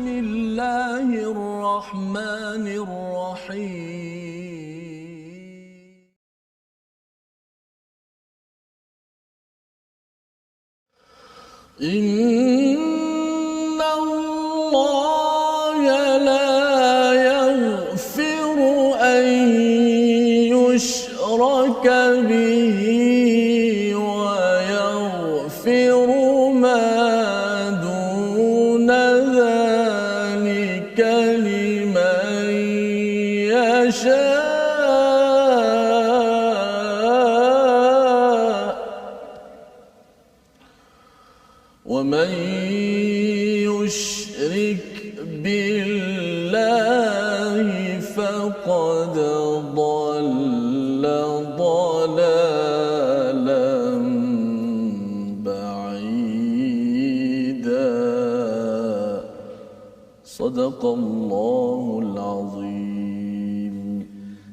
الله الرحمن الرحيم إن الله لا يغفر أن يشرك به ويغفر ما دون ذلك لمن يشاء ومن يشرك بالله فقد ضل ضلالا بعيدا صدق الله العظيم.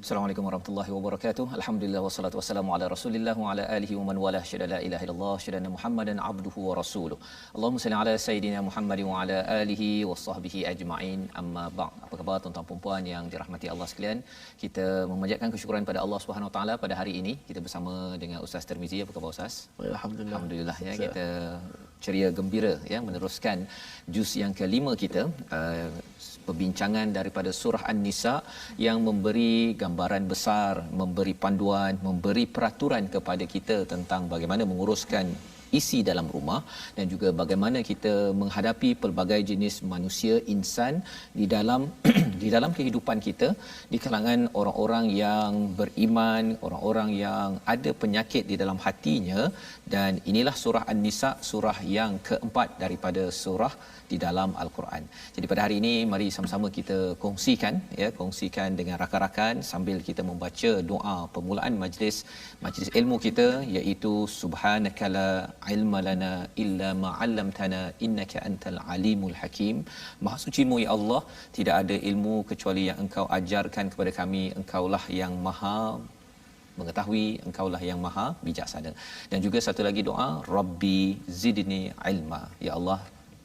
Assalamualaikum warahmatullahi wabarakatuh. Alhamdulillah wassalatu wassalamu ala Rasulillah wa ala alihi wa man walah. Syada la ilaha illallah, syada Muhammadan abduhu wa rasuluh. Allahumma salli ala sayidina Muhammad wa ala alihi wa sahbihi ajma'in. Amma ba'd. Apa khabar tuan-tuan dan puan yang dirahmati Allah sekalian? Kita memanjatkan kesyukuran pada Allah Subhanahu wa taala pada hari ini. Kita bersama dengan Ustaz Tirmizi. Apa khabar Ustaz? Alhamdulillah. Alhamdulillah ya, kita ceria gembira ya meneruskan juz yang kelima kita, perbincangan daripada surah An-Nisa yang memberi gambaran besar, memberi panduan, memberi peraturan kepada kita tentang bagaimana menguruskan isi dalam rumah dan juga bagaimana kita menghadapi pelbagai jenis manusia insan di dalam di dalam kehidupan kita, di kalangan orang-orang yang beriman, orang-orang yang ada penyakit di dalam hatinya. Dan inilah surah An-Nisa, surah yang keempat daripada surah di dalam Al-Quran. Jadi pada hari ini mari sama-sama kita kongsikan dengan rakan-rakan sambil kita membaca doa permulaan majlis ilmu kita, iaitu subhanakala ilma lana illa ma 'allamtana innaka antal alimul hakim. Maha suci-Mu ya Allah, tidak ada ilmu kecuali yang Engkau ajarkan kepada kami. Engkaulah yang maha mengetahui, Engkaulah yang maha bijaksana. Dan juga satu lagi doa, Rabbi zidni ilma, ya Allah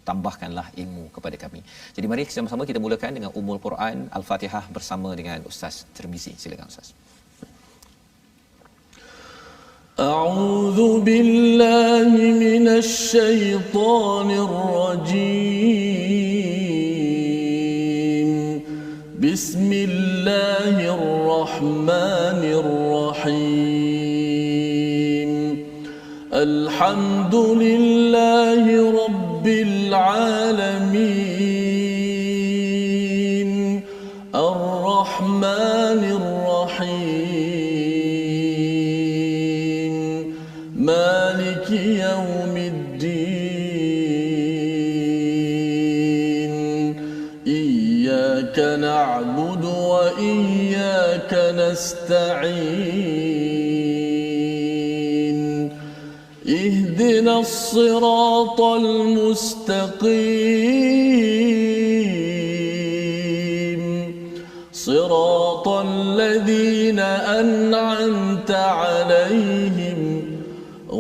tambahkanlah ilmu kepada kami. Jadi mari sama-sama kita mulakan dengan Ummul Quran Al-Fatihah bersama dengan Ustaz Tirmizi. Silakan Ustaz. A'udzu billahi minasy syaithanir rajim. Bismillahirrahmanirrahim. Alhamdulillahi rabbil alamin. Ar-Rahmanir Rahim. Maliki yaumiddin. Iyyaka na'budu wa iyyaka nasta'in. اهدنا الصراط المستقيم صراط الذين أنعمت عليهم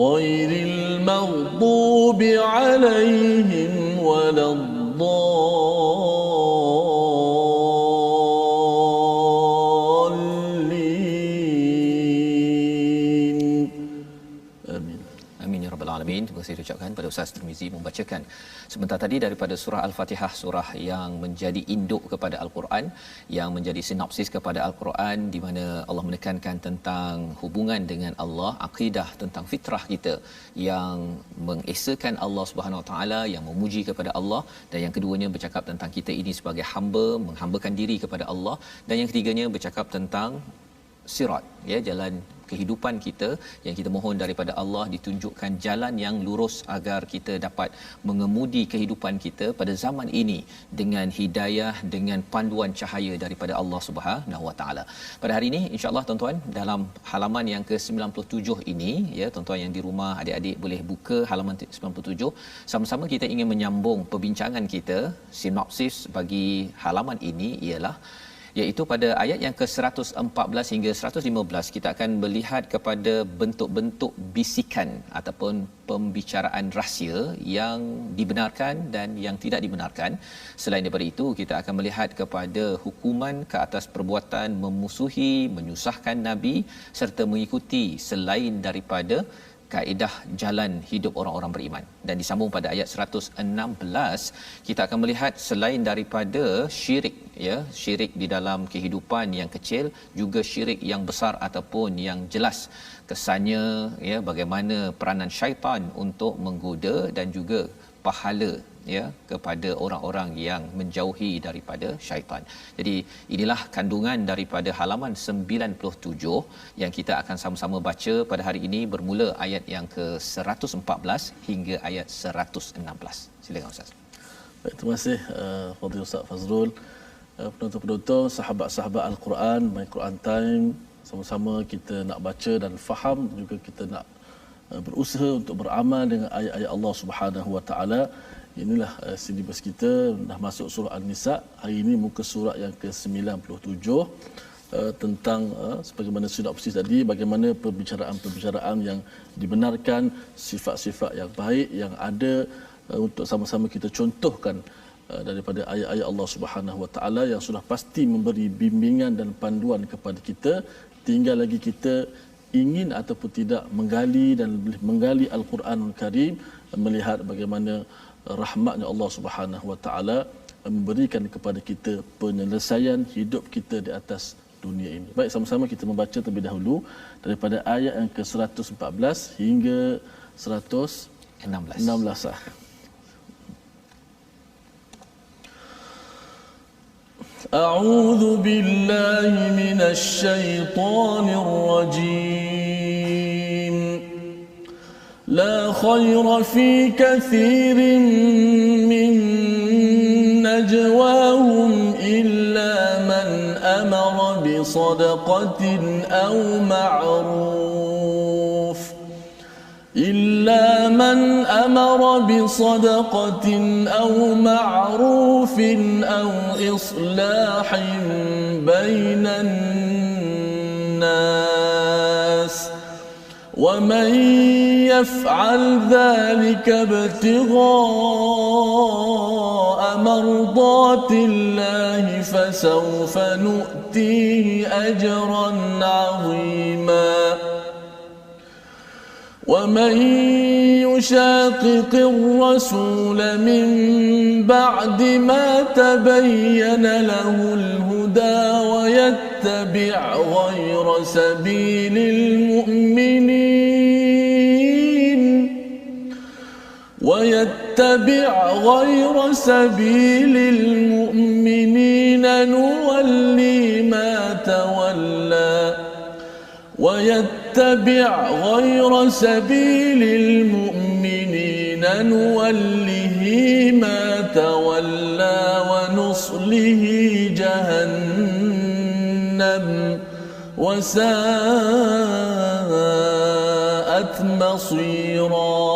غير المغضوب عليهم ولا Terima kasih diucapkan pada Ustaz Tirmizi membacakan sebentar tadi daripada surah Al-Fatihah, surah yang menjadi induk kepada Al-Quran, yang menjadi sinopsis kepada Al-Quran, di mana Allah menekankan tentang hubungan dengan Allah, akidah tentang fitrah kita yang mengesakan Allah Subhanahu Wa Taala, yang memuji kepada Allah, dan yang keduanya bercakap tentang kita ini sebagai hamba, menghambakan diri kepada Allah, dan yang ketiganya bercakap tentang sirat, ya, jalan kehidupan kita yang kita mohon daripada Allah ditunjukkan jalan yang lurus agar kita dapat mengemudi kehidupan kita pada zaman ini dengan hidayah, dengan panduan cahaya daripada Allah Subhanahu Wa Taala. Pada hari ini insya-Allah tuan-tuan, dalam halaman yang ke-97 ini, ya, tuan-tuan yang di rumah, adik-adik boleh buka halaman 97. Sama-sama kita ingin menyambung perbincangan kita. Sinopsis bagi halaman ini ialah iaitu pada ayat yang ke-114 hingga 115 kita akan melihat kepada bentuk-bentuk bisikan ataupun pembicaraan rahsia yang dibenarkan dan yang tidak dibenarkan. Selain daripada itu, kita akan melihat kepada hukuman ke atas perbuatan memusuhi, menyusahkan Nabi serta mengikuti selain daripada kaedah jalan hidup orang-orang beriman. Dan disambung pada ayat 116 kita akan melihat selain daripada syirik, ya, syirik di dalam kehidupan yang kecil, juga syirik yang besar ataupun yang jelas kesannya, ya, bagaimana peranan syaitan untuk menggoda dan juga pahala, ya, kepada orang-orang yang menjauhi daripada syaitan. Jadi inilah kandungan daripada halaman 97 yang kita akan sama-sama baca pada hari ini, bermula ayat yang ke-114 hingga ayat 116. Silakan Ustaz. Baik, terima kasih Fadil Ustaz Fazrul. Penonton-penonton, sahabat-sahabat Al-Quran, My Quran Time, sama-sama kita nak baca dan faham, juga kita nak berusaha untuk beramal dengan ayat-ayat Allah Subhanahu Wa Taala. Inilah silibus kita, dah masuk surah An-Nisa. Hari ini muka surah yang ke-97, tentang sebagaimana sinopsis tadi, bagaimana perbicaraan-perbicaraan yang dibenarkan, sifat-sifat yang baik yang ada, untuk sama-sama kita contohkan daripada ayat-ayat Allah Subhanahu Wa Taala yang sudah pasti memberi bimbingan dan panduan kepada kita. Tinggal lagi kita ingin ataupun tidak menggali dan menggali Al-Quranul Karim, melihat bagaimana rahmatnya Allah Subhanahu Wa Taala memberikan kepada kita penyelesaian hidup kita di atas dunia ini. Baik, sama-sama kita membaca terlebih dahulu daripada ayat yang ke-114 hingga 116. أعوذ بالله من الشيطان الرجيم لا خير في كثير من نجواهم إلا من أمر بصدقة أو معروف أو معروف أو إصلاح بين الناس ومن يفعل ذلك ابتغاء مرضات الله فسوف نؤتيه أجرا عظيما ومن يشاقق الرسول من بعد ما تبين له الهدى ويتبع غير سبيل المؤمنين نولي ما تولى ويتبع غير سبيل المؤمنين نوله ما تولى ونصله جهنم وساءت مصيرا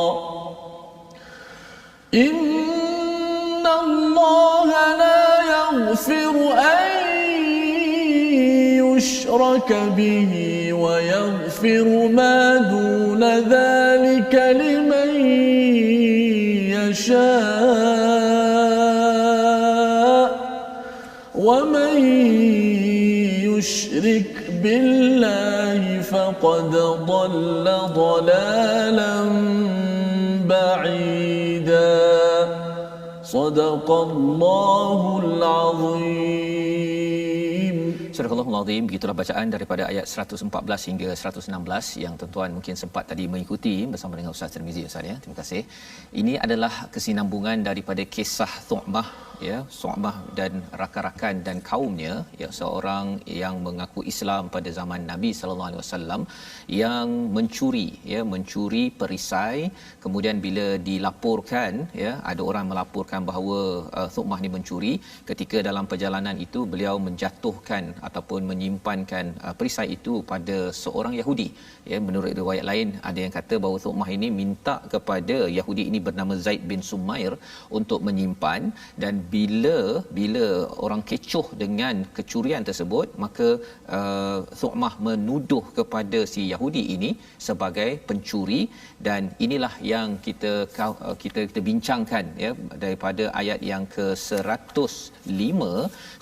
إن الله لا يغفر أن يشرك به ويغفر ما دون ذلك لمن يشاء ومن يشرك بالله فقد ضل ضلالا بعيدا صدق الله العظيم. Surah Al-Azim, begitulah bacaan daripada ayat 114 hingga 116 yang tuan-tuan mungkin sempat tadi mengikuti bersama dengan Ustaz Tirmizi, Ustaz, ya. Terima kasih. Ini adalah kesinambungan daripada kisah Thu'mah, ya, Thu'mah dan rakan-rakan dan kaumnya, ya, seorang yang mengaku Islam pada zaman Nabi sallallahu alaihi wasallam yang mencuri, ya, mencuri perisai. Kemudian bila dilaporkan, ya, ada orang melaporkan bahawa Thu'mah ni mencuri, ketika dalam perjalanan itu beliau menjatuhkan ataupun menyimpankan perisai itu pada seorang Yahudi. Ya, menurut riwayat lain ada yang kata bahawa Thu'mah ini minta kepada Yahudi ini bernama Zaid bin Sumair untuk menyimpan, dan bila orang kecoh dengan kecurian tersebut, maka Thu'mah menuduh kepada si Yahudi ini sebagai pencuri. Dan inilah yang kita bincangkan ya daripada ayat yang ke-105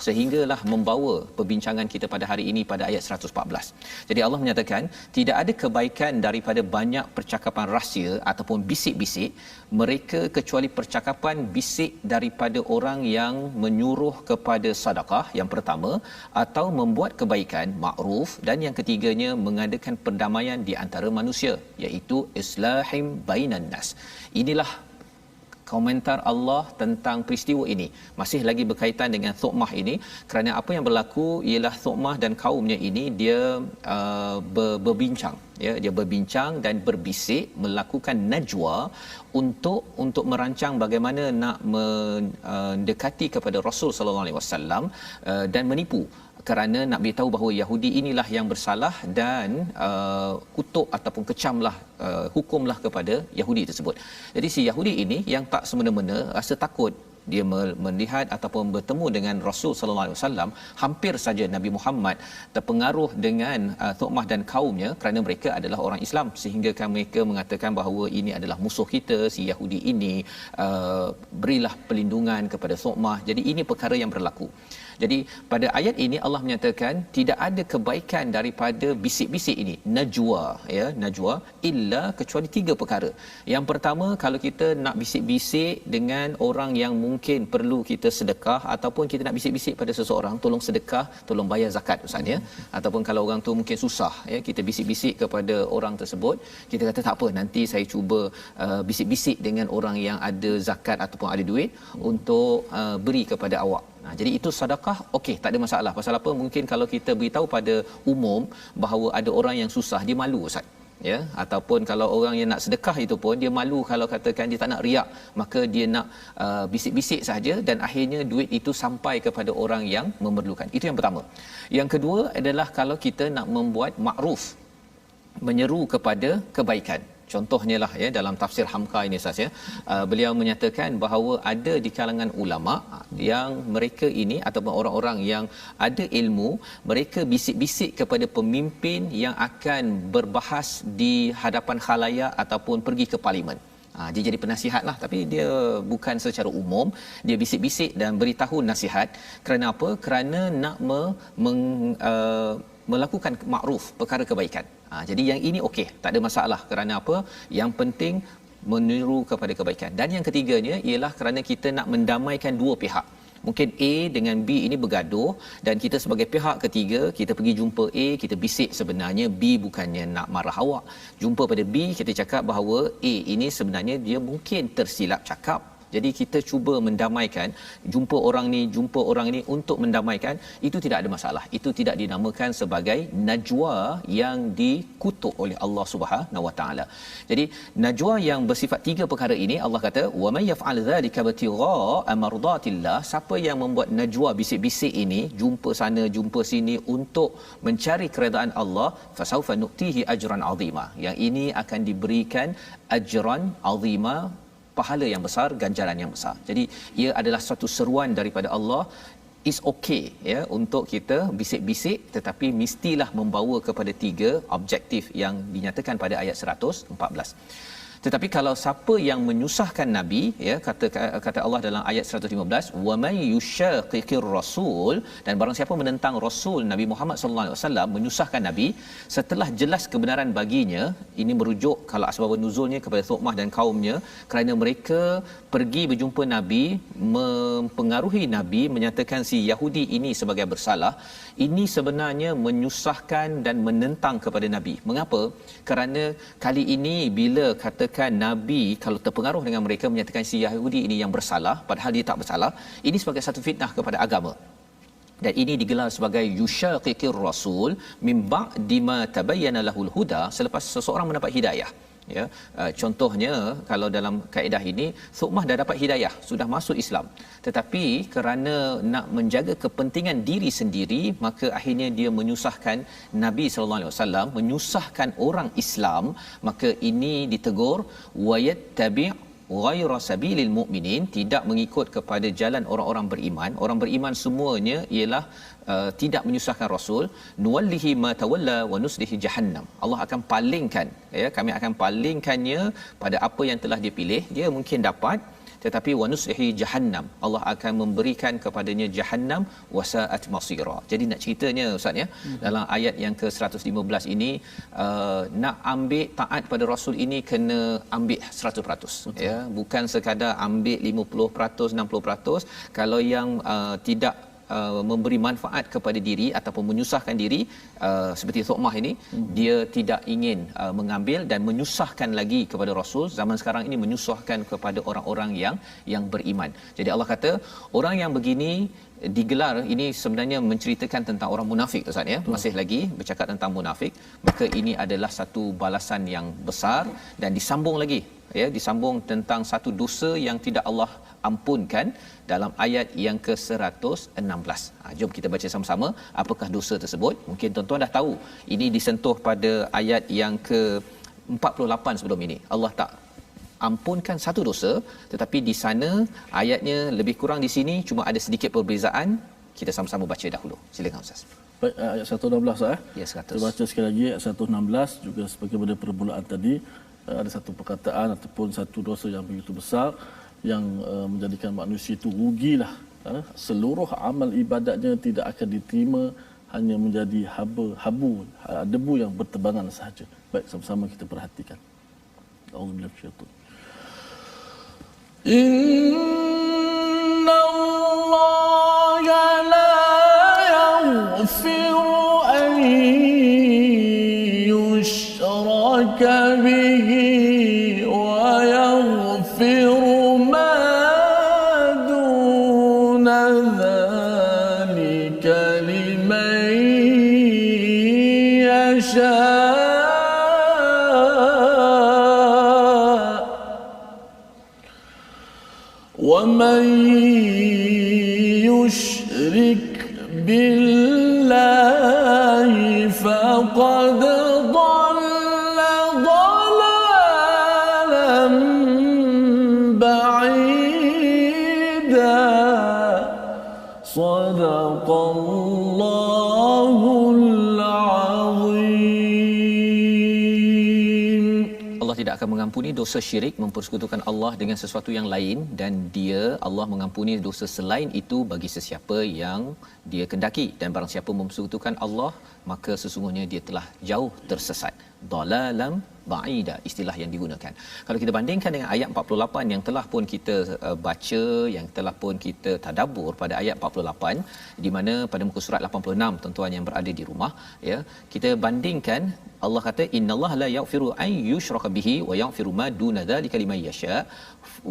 sehinggalah membawa perbincangan kita pada hari ini pada ayat 114. Jadi Allah menyatakan tidak ada kebaikan daripada banyak percakapan rahsia ataupun bisik-bisik mereka kecuali percakapan bisik daripada orang yang menyuruh kepada sedekah yang pertama, atau membuat kebaikan makruf, dan yang ketiganya mengadakan perdamaian di antara manusia, iaitu islahim bainan nas. Inilah komentar Allah tentang peristiwa ini, masih lagi berkaitan dengan Thu'mah ini, kerana apa yang berlaku ialah Thu'mah dan kaumnya ini dia berbincang ya, dia berbincang dan berbisik, melakukan najwa untuk merancang bagaimana nak mendekati kepada Rasul sallallahu alaihi wasallam dan menipu, kerana nak beritahu bahawa Yahudi inilah yang bersalah dan kutuk ataupun kecamlah, hukumlah kepada Yahudi tersebut. Jadi si Yahudi ini yang tak semena-mena rasa takut, dia melihat ataupun bertemu dengan Rasul sallallahu alaihi wasallam, hampir saja Nabi Muhammad terpengaruh dengan Thu'mah dan kaumnya kerana mereka adalah orang Islam, sehingga mereka mengatakan bahawa ini adalah musuh kita, si Yahudi ini, berilah perlindungan kepada Thu'mah. Jadi ini perkara yang berlaku. Jadi pada ayat ini Allah menyatakan tidak ada kebaikan daripada bisik-bisik ini, najwa ya, najwa, illa kecuali 3 perkara. Yang pertama, kalau kita nak bisik-bisik dengan orang yang mungkin perlu kita sedekah, ataupun kita nak bisik-bisik pada seseorang, tolong sedekah, tolong bayar zakat Ustaz ya. Ataupun kalau orang tu mungkin susah ya, kita bisik-bisik kepada orang tersebut, kita kata tak apa, nanti saya cuba bisik-bisik dengan orang yang ada zakat ataupun ada duit untuk beri kepada awak. Jadi itu sedekah, okey, tak ada masalah. Pasal apa? Mungkin kalau kita beritahu pada umum bahawa ada orang yang susah, dia malu Ustaz. Ya, ataupun kalau orang yang nak sedekah itu pun dia malu, kalau katakan dia tak nak riak, maka dia nak bisik-bisik saja, dan akhirnya duit itu sampai kepada orang yang memerlukan. Itu yang pertama. Yang kedua adalah kalau kita nak membuat makruf, menyeru kepada kebaikan. Contohnya lah ya, dalam tafsir Hamka ini Ustaz ya, beliau menyatakan bahawa ada di kalangan ulama yang mereka ini ataupun orang-orang yang ada ilmu, mereka bisik-bisik kepada pemimpin yang akan berbahas di hadapan khalayak ataupun pergi ke parlimen. Dia jadi penasihat lah, tapi dia bukan secara umum, dia bisik-bisik dan beritahu nasihat. Kerana apa? Kerana nak melakukan makruf, perkara kebaikan. Jadi yang ini okey, tak ada masalah. Kerana apa? Yang penting meniru kepada kebaikan. Dan yang ketiganya ialah kerana kita nak mendamaikan dua pihak. Mungkin A dengan B ini bergaduh, dan kita sebagai pihak ketiga, kita pergi jumpa A, kita bisik sebenarnya B bukannya nak marah awak. Jumpa pada B, kita cakap bahawa A ini sebenarnya dia mungkin tersilap cakap. Jadi kita cuba mendamaikan, jumpa orang ni untuk mendamaikan, itu tidak ada masalah. Itu tidak dinamakan sebagai najwa yang dikutuk oleh Allah Subhanahu Wa Taala. Jadi najwa yang bersifat 3 perkara ini, Allah kata wa may yaf'al dzalika ibtigha'a mardatillah, siapa yang membuat najwa bisik-bisik ini, jumpa sana jumpa sini untuk mencari keredaan Allah, fasaufa nu'tihi ajran 'azima. Yang ini akan diberikan ajran 'azima, pahala yang besar, ganjaran yang besar. Jadi ia adalah satu seruan daripada Allah. Is okay ya untuk kita bisik-bisik, tetapi mestilah membawa kepada 3 objektif yang dinyatakan pada ayat 114. Tetapi kalau siapa yang menyusahkan Nabi, ya, kata Allah dalam ayat 115, wa may yushaqiqir rasul, dan barang siapa menentang Rasul Nabi Muhammad sallallahu alaihi wasallam, menyusahkan Nabi setelah jelas kebenaran baginya. Ini merujuk kalau asbab nuzulnya kepada Thu'mah dan kaumnya, kerana mereka pergi berjumpa Nabi, mempengaruhi Nabi, menyatakan si Yahudi ini sebagai bersalah. Ini sebenarnya menyusahkan dan menentang kepada Nabi. Mengapa? Kerana kali ini bila katakan Nabi kalau terpengaruh dengan mereka, menyatakan si Yahudi ini yang bersalah padahal dia tak bersalah, ini sebagai satu fitnah kepada agama. Dan ini digelar sebagai yushaqiqir rasul min ba'di ma tabayyana lahul huda, selepas seseorang mendapat hidayah. ya. Contohnya kalau dalam kaedah ini Thu'mah dah dapat hidayah, sudah masuk Islam, tetapi kerana nak menjaga kepentingan diri sendiri, maka akhirnya dia menyusahkan Nabi sallallahu alaihi wasallam, menyusahkan orang Islam, maka ini ditegur wayattabi' ghaira sabilil mu'minin, tidak mengikut kepada jalan orang-orang beriman. Orang beriman semuanya ialah tidak menyusahkan Rasul. Nuwallihi ma tawalla wa nuslihi jahannam. Allah akan palingkan, ya, kami akan palingkannya pada apa yang telah dia pilih. Dia mungkin dapat, tetapi wa nuslihi jahannam, Allah akan memberikan kepadanya jahannam wasaat masira. Jadi nak ceritanya ustaz, ya, dalam ayat yang ke-115 ini, nak ambil taat pada Rasul ini kena ambil 100%. Betul. Ya, bukan sekadar ambil 50%, 60%. Kalau yang tidak memberi manfaat kepada diri ataupun menyusahkan diri, seperti Thu'mah ini, dia tidak ingin mengambil dan menyusahkan lagi kepada Rasul. Zaman sekarang ini menyusahkan kepada orang-orang yang beriman. Jadi Allah kata orang yang begini digelar, ini sebenarnya menceritakan tentang orang munafik, Ustaz, ya. Masih lagi bercakap tentang munafik, maka ini adalah satu balasan yang besar. Dan disambung lagi, ya, disambung tentang satu dosa yang tidak Allah ampunkan dalam ayat yang ke-116. Jom kita baca sama-sama apakah dosa tersebut. Mungkin tuan-tuan dah tahu, ini disentuh pada ayat yang ke-48 sebelum ini. Allah tak ampunkan satu dosa, tetapi di sana ayatnya lebih kurang di sini cuma ada sedikit perbezaan. Kita sama-sama baca dahulu. Silakan Ustaz. Baik, ayat 116 sah. Ya, 100. Kita baca sekali lagi ayat 116 juga sebagaimana permulaan tadi. Ada satu perkataan ataupun satu dosa yang begitu besar yang menjadikan manusia itu rugilah. Seluruh amal ibadatnya tidak akan diterima, hanya menjadi habu, debu yang berterbangan sahaja. Baik, sama-sama kita perhatikan. Auzubillahi minasyaitanir rajim. Inna Allaha la yaghfiru an yushraka bihi wa yaghfiru ma duna dhalika liman yasha. ومن يشرك بالله فقد ضل ضلالا بعيدا صدق الله العظيم. Allah tidak akan mengampuni dosa syirik, mempersekutukan Allah dengan sesuatu yang lain, dan dia Allah mengampuni dosa selain itu bagi sesiapa yang dia kendaki. Dan barang siapa mempersekutukan Allah, maka sesungguhnya dia telah jauh tersesat. Dalalam ba'ida, istilah yang digunakan. Kalau kita bandingkan dengan ayat 48 yang telah pun kita baca, yang telah pun kita tadabbur pada ayat 48, di mana pada muka surat 86, tuan-tuan yang berada di rumah, ya, kita bandingkan. Allah kata innallaha la yaghfiru an yushraka bihi wa yaghfiru ma duna dzalika liman yasha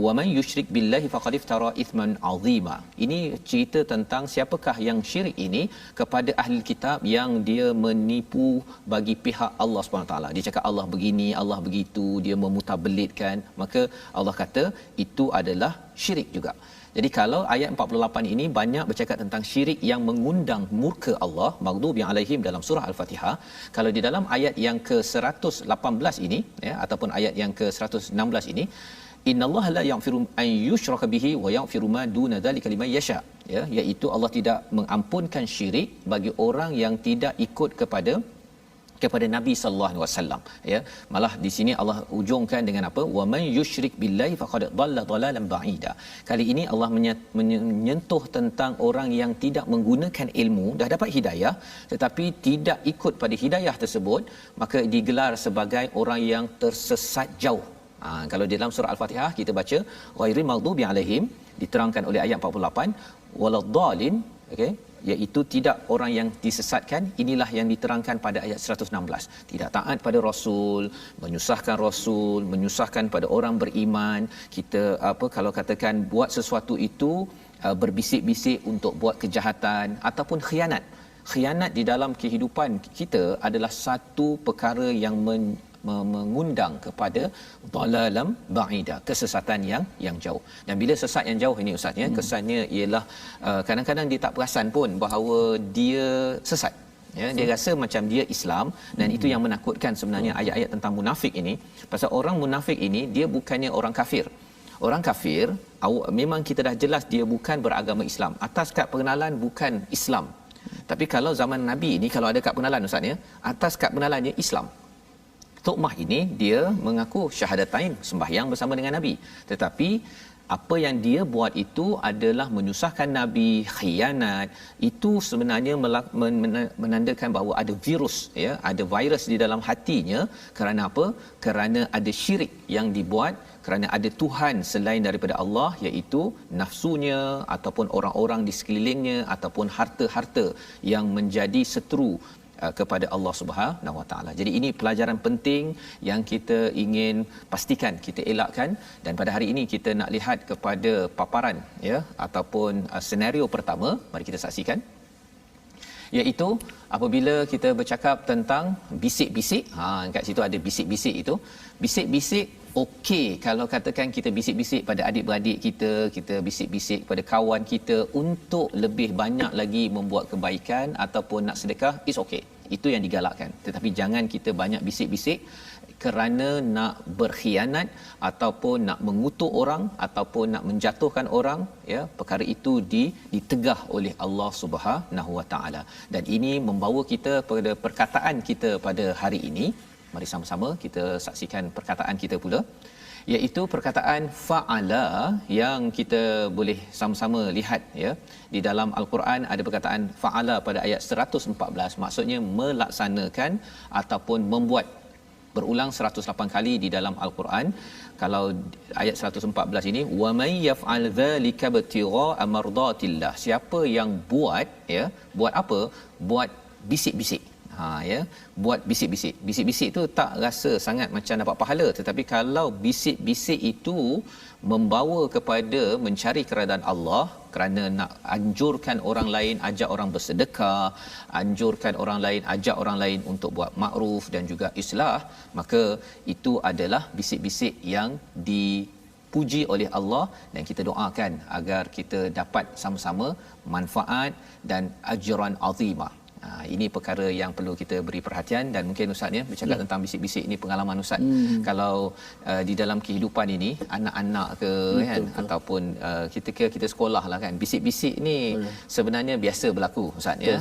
wa man yusyrik billahi faqad iftara ithman azima. Ini cerita tentang siapakah yang syirik ini kepada ahli kitab, yang dia menipu bagi pihak Allah SWT. Dia cakap Allah begini, Allah begitu, dia memutabelitkan, maka Allah kata itu adalah syirik juga. Jadi kalau ayat 48 ini banyak bercakap tentang syirik yang mengundang murka Allah, maghdubi alaihim, dalam surah Al-Fatihah. Kalau di dalam ayat yang ke-118 ini, ya, ataupun ayat yang ke-116 ini, innallaha la yaghfiru an yushraka bihi wa yaghfiru ma duna dzalika liman yasha, ya, iaitu Allah tidak mengampunkan syirik bagi orang yang tidak ikut kepada Nabi sallallahu alaihi wasallam, ya. Malah di sini Allah ujungkan dengan apa? Wa man yusyrik billahi faqad dhalla dhalalan ba'ida. Kali ini Allah menyentuh tentang orang yang tidak menggunakan ilmu, dah dapat hidayah tetapi tidak ikut pada hidayah tersebut, maka digelar sebagai orang yang tersesat jauh. Kalau di dalam surah Al-Fatihah kita baca ghairil maghdubi alaihim, diterangkan oleh ayat 48, waladdallin, okey, iaitu tidak orang yang disesatkan. Inilah yang diterangkan pada ayat 116. Tidak taat pada Rasul, menyusahkan pada orang beriman. Kita kalau katakan buat sesuatu itu berbisik-bisik untuk buat kejahatan ataupun khianat. Khianat di dalam kehidupan kita adalah satu perkara yang mengundang kepada dhalalam ba'ida, kesesatan yang jauh. Dan bila sesat yang jauh ini ustaz ya, kesannya ialah kadang-kadang dia tak perasan pun bahawa dia sesat. Ya, dia rasa macam dia Islam, dan itu yang menakutkan sebenarnya ayat-ayat tentang munafik ini. Pasal orang munafik ini dia bukannya orang kafir. Orang kafir memang kita dah jelas dia bukan beragama Islam. Atas kad pengenalan bukan Islam. Tapi kalau zaman Nabi ini, kalau ada kad pengenalan ustaz ya, atas kad pengenalannya Islam. Tuqmah ini dia mengaku syahadatain, sembahyang bersama dengan Nabi. Tetapi apa yang dia buat itu adalah menyusahkan Nabi, khianat. Itu sebenarnya menandakan bahawa ada virus ya, ada virus di dalam hatinya. Kerana apa? Kerana ada syirik yang dibuat, kerana ada Tuhan selain daripada Allah, iaitu nafsunya ataupun orang-orang di sekelilingnya ataupun harta-harta yang menjadi seteru kepada Allah Subhanahu Wa Taala. Jadi ini pelajaran penting yang kita ingin pastikan kita elakkan, dan pada hari ini kita nak lihat kepada paparan ya ataupun senario pertama. Mari kita saksikan, iaitu apabila kita bercakap tentang bisik-bisik, kat situ ada bisik-bisik itu. Bisik-bisik okey kalau katakan kita bisik-bisik pada adik-beradik kita, kita bisik-bisik pada kawan kita untuk lebih banyak lagi membuat kebaikan ataupun nak sedekah, is okey. Itu yang digalakkan. Tetapi jangan kita banyak bisik-bisik kerana nak berkhianat ataupun nak mengutuk orang ataupun nak menjatuhkan orang ya. Perkara itu ditegah oleh Allah Subhanahu Wa Taala. Dan ini membawa kita pada perkataan kita pada hari ini. Mari sama-sama kita saksikan perkataan kita pula, iaitu perkataan fa'ala yang kita boleh sama-sama lihat ya. Di dalam al-Quran ada perkataan fa'ala pada ayat 114, maksudnya melaksanakan ataupun membuat, berulang 108 kali di dalam al-Quran. Kalau ayat 114 ini, wa may yaf'al dzalika ibtigha'a mardatillah, siapa yang buat ya, buat apa? Buat bisik-bisik. Ya, buat bisik-bisik. Bisik-bisik itu tak rasa sangat macam dapat pahala, tetapi kalau bisik-bisik itu membawa kepada mencari keredaan Allah, kerana nak anjurkan orang lain, ajak orang bersedekah, anjurkan orang lain, ajak orang lain untuk buat makruf dan juga islah, maka itu adalah bisik-bisik yang dipuji oleh Allah, dan kita doakan agar kita dapat sama-sama manfaat dan ajran azimah. Ini perkara yang perlu kita beri perhatian. Dan mungkin ustaz ya bercakap tentang bisik-bisik ini, pengalaman ustaz kalau di dalam kehidupan ini, anak-anak ke kan ataupun kita sekolah lah kan, bisik-bisik ni sebenarnya biasa berlaku ustaz ya.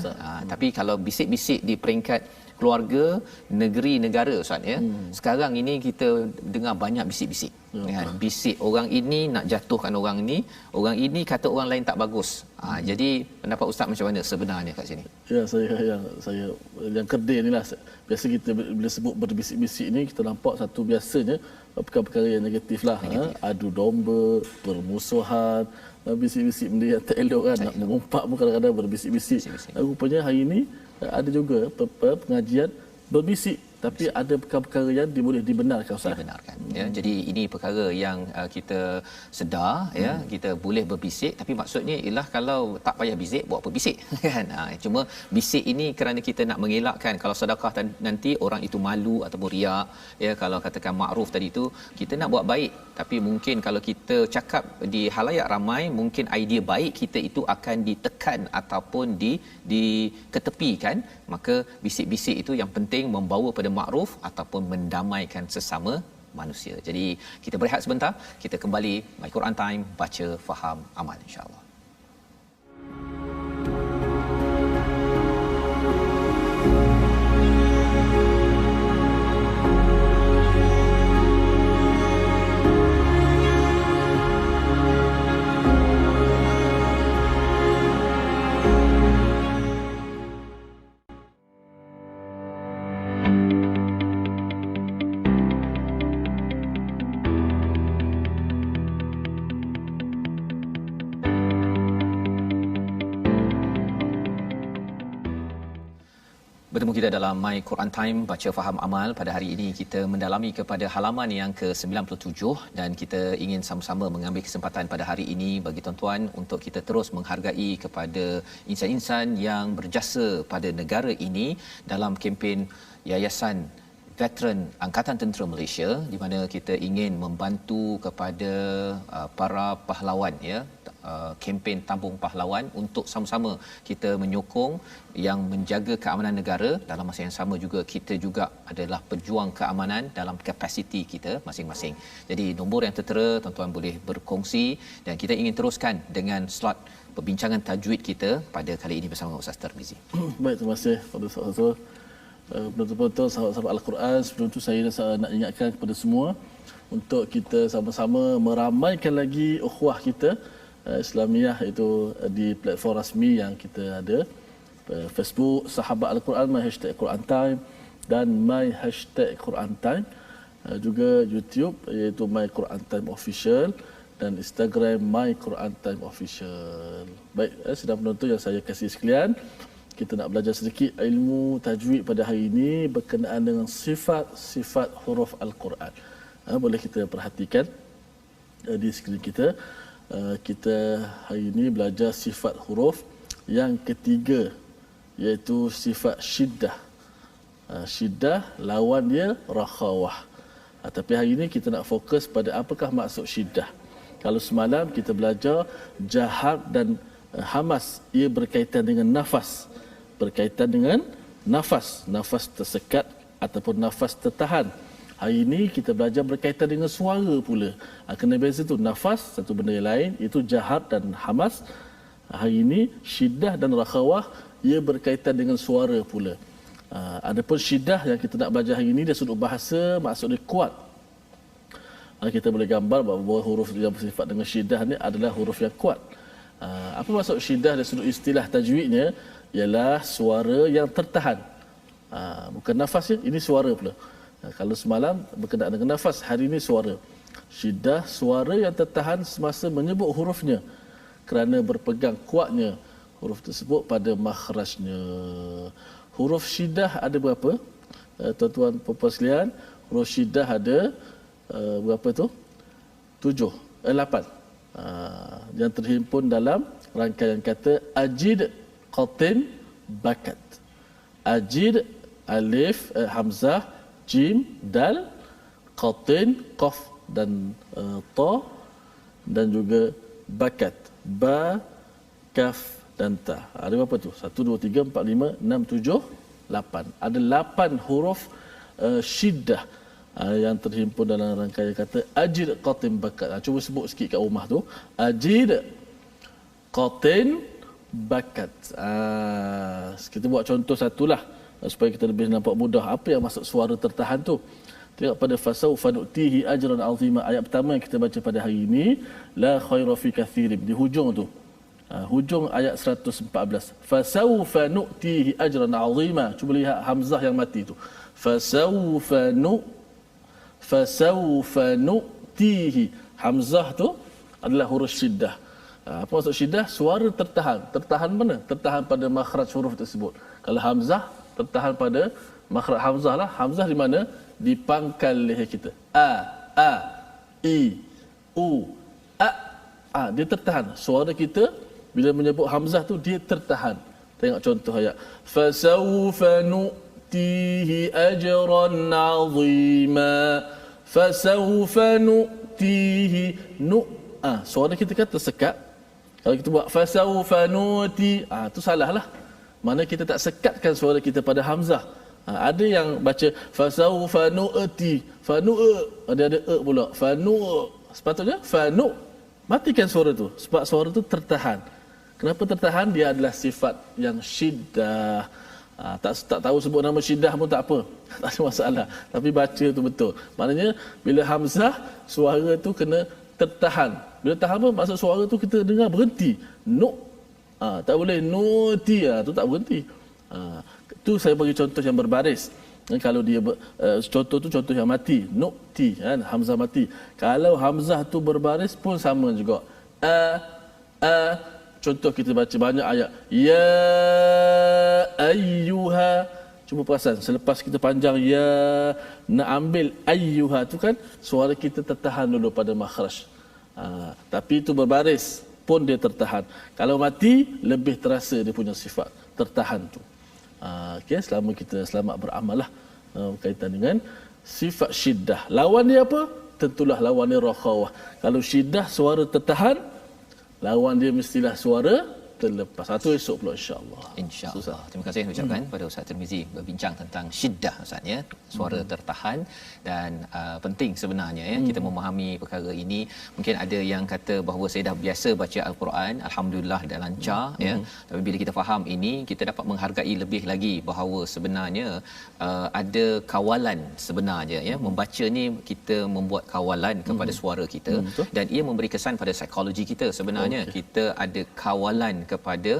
Tapi kalau bisik-bisik di peringkat keluarga, negeri, negara ustaz ya, sekarang ini kita dengar banyak bisik-bisik kan. Bisik orang ini nak jatuhkan orang ini kata orang lain tak bagus. Jadi pendapat ustaz macam mana sebenarnya kat sini? Ya, saya yang kerdil inilah, biasa kita bila sebut berbisik-bisik ni, kita nampak satu biasanya perkara-perkara yang negatif lah. Adu domba, permusuhan, bisik-bisik benda yang tak elok kan, nak mengumpat pun kadang-kadang berbisik-bisik. Rupanya hari ini ada juga pengajian berbisik, tapi ada perkara-perkara yang boleh dibenarkan ustaz. Dibenarkan ya. Jadi ini perkara yang kita sedar ya, kita boleh berbisik, tapi maksudnya ialah kalau tak payah bisik, buat apa bisik kan. Cuma bisik ini kerana kita nak mengelakkan kalau sedekah nanti orang itu malu ataupun riak ya. Kalau katakan makruf tadi tu, kita nak buat baik, tapi mungkin kalau kita cakap di halayak ramai, mungkin idea baik kita itu akan ditekan ataupun diketepikan. Maka bisik-bisik itu yang penting membawa pada makruf ataupun mendamaikan sesama manusia. Jadi kita berehat sebentar, kita kembali My Quran Time, baca, faham, amal insya-Allah. Bertemu kita dalam My Quran Time, baca, faham, amal. Pada hari ini kita mendalami kepada halaman yang ke-97, dan kita ingin sama-sama mengambil kesempatan pada hari ini bagi tuan-tuan untuk kita terus menghargai kepada insan-insan yang berjasa pada negara ini dalam kempen Yayasan veteran Angkatan Tentera Malaysia, di mana kita ingin membantu kepada para pahlawan, ya, kempen Tabung Pahlawan, untuk sama-sama kita menyokong yang menjaga keamanan negara. Dalam masa yang sama juga kita juga adalah pejuang keamanan dalam kapasiti kita masing-masing. Jadi nombor yang tertera, tuan-tuan boleh berkongsi, dan kita ingin teruskan dengan slot perbincangan tajwid kita pada kali ini bersama Ustaz Tarmizi. Baik, terima kasih kepada Ustaz. Betul-betul sahabat-sahabat Al-Quran, sebelum itu saya nak ingatkan kepada semua untuk kita sama-sama meramaikan lagi ukhuwah kita Islamiah, itu di platform rasmi yang kita ada, Facebook Sahabat Al-Quran, my hashtag Quran Time, dan my hashtag Quran Time, juga YouTube iaitu my Quran Time Official, dan Instagram my Quran Time Official. Baik, sedang penonton yang saya kasih sekalian, kita nak belajar sedikit ilmu tajwid pada hari ini berkenaan dengan sifat-sifat huruf Al-Quran. Boleh kita perhatikan di skrin kita. Kita hari ini belajar sifat huruf yang ketiga, iaitu sifat syiddah. Syiddah lawan dia rakhawah. Tapi hari ini kita nak fokus pada apakah maksud syiddah. Kalau semalam kita belajar jahar dan hamas, ia berkaitan dengan nafas. Berkaitan dengan nafas tersekat ataupun nafas tertahan. Hari ini kita belajar berkaitan dengan suara pula. Kena beza tu, nafas satu benda yang lain, itu jahar dan hamas. Hari ini syiddah dan rakhawah, ia berkaitan dengan suara pula. Adapun syiddah yang kita nak belajar hari ini, dari sudut bahasa maksudnya kuat. Kita boleh gambar bahawa huruf yang bersifat dengan syiddah ni adalah huruf yang kuat. Apa maksud syiddah dari sudut istilah tajwidnya? Ialah suara yang tertahan. Bukan nafas ya, ini suara pula. Kalau semalam berkenaan dengan nafas, hari ini suara. Syiddah, suara yang tertahan semasa menyebut hurufnya, kerana berpegang kuatnya huruf tersebut pada makhrajnya. Huruf syiddah ada berapa? Tuan-tuan puan-puan sekalian, huruf syiddah ada berapa tu? 8. Yang terhimpun dalam rangkaian kata ajid, qatin, bakat. Ajid, alif, hamzah, jim, dal, qatin, qaf dan ta, dan juga bakat, ba, kaf dan ta. Ada berapa tu? 1, 2, 3, 4, 5, 6, 7, 8. Ada 8 huruf syiddah yang terhimpun dalam rangkaian kata ajid, qatin, bakat. Cuba sebut sikit kat rumah tu. Ajid, qatin, bakat. Kita buat contoh satulah supaya kita lebih nampak mudah apa yang maksud suara tertahan tu. Tengok pada fasawfa nu'tihi ajran azima, ayat pertama yang kita baca pada hari ini, la khaira fi katsirin, di hujung tu. Hujung ayat 114. Fasawfa nu'tihi ajran azima. Cuba lihat hamzah yang mati tu. Fasawfa nu'tihi. Hamzah tu adalah huruf syiddah. Apa maksud syiddah? Suara tertahan. Tertahan mana? Tertahan pada makhraj huruf tersebut. Kalau hamzah, tertahan pada makhraj hamzah lah. Hamzah di mana? Di pangkal leher kita. A, I, U, A. Dia tertahan. Suara kita bila menyebut hamzah tu, dia tertahan. Tengok contoh ayat. Fasawfa nu'tihi ajran 'azima. Fasawfa nu'tihi suara kita kan tersekat. Kalau kita buat fasawfa nu'ti, tu salah lah. Mana kita tak sekatkan suara kita pada hamzah. Ada yang baca fasawfa nu'ti, ada pula fanu. Sepatutnya fanu. Matikan suara tu sebab suara tu tertahan. Kenapa tertahan? Dia adalah sifat yang syiddah. Tak tahu sebut nama syiddah pun tak apa. Tak ada masalah. Tapi baca tu betul. Maknanya bila hamzah, suara tu kena tertahan. Bila tahan apa? Maksud suara tu kita dengar berhenti. Tak boleh nuti, tu tak berhenti. Tu saya bagi contoh yang berbaris. Kalau dia contoh tu contoh yang mati, nuti kan, hamzah mati. Kalau hamzah tu berbaris pun sama juga. Contoh kita baca banyak ayat, ya ayyuha. Cuba perasan, selepas kita panjang ya, nak ambil ayyuha tu kan suara kita tertahan dulu pada makhraj. Tapi itu berbaris pun dia tertahan. Kalau mati lebih terasa dia punya sifat tertahan tu. Okey, selama kita selamat beramal lah. berkaitan dengan sifat syiddah. Lawan dia apa? Tentulah lawan dia rakhawah. Kalau syiddah suara tertahan, lawan dia mestilah suara terlepas. Satu esok pula insya-Allah. Insya-Allah. Terima kasih ucapkan pada Ustaz Tirmizi berbincang tentang syiddah Ustaz ya, suara tertahan dan penting sebenarnya ya kita memahami perkara ini. Mungkin ada yang kata bahawa saya dah biasa baca al-Quran, alhamdulillah dah lancar ya. Tapi bila kita faham ini, kita dapat menghargai lebih lagi bahawa sebenarnya ada kawalan sebenarnya ya. Membaca ni kita membuat kawalan kepada suara kita dan ia memberi kesan pada psikologi kita sebenarnya. Kita ada kawalan kepada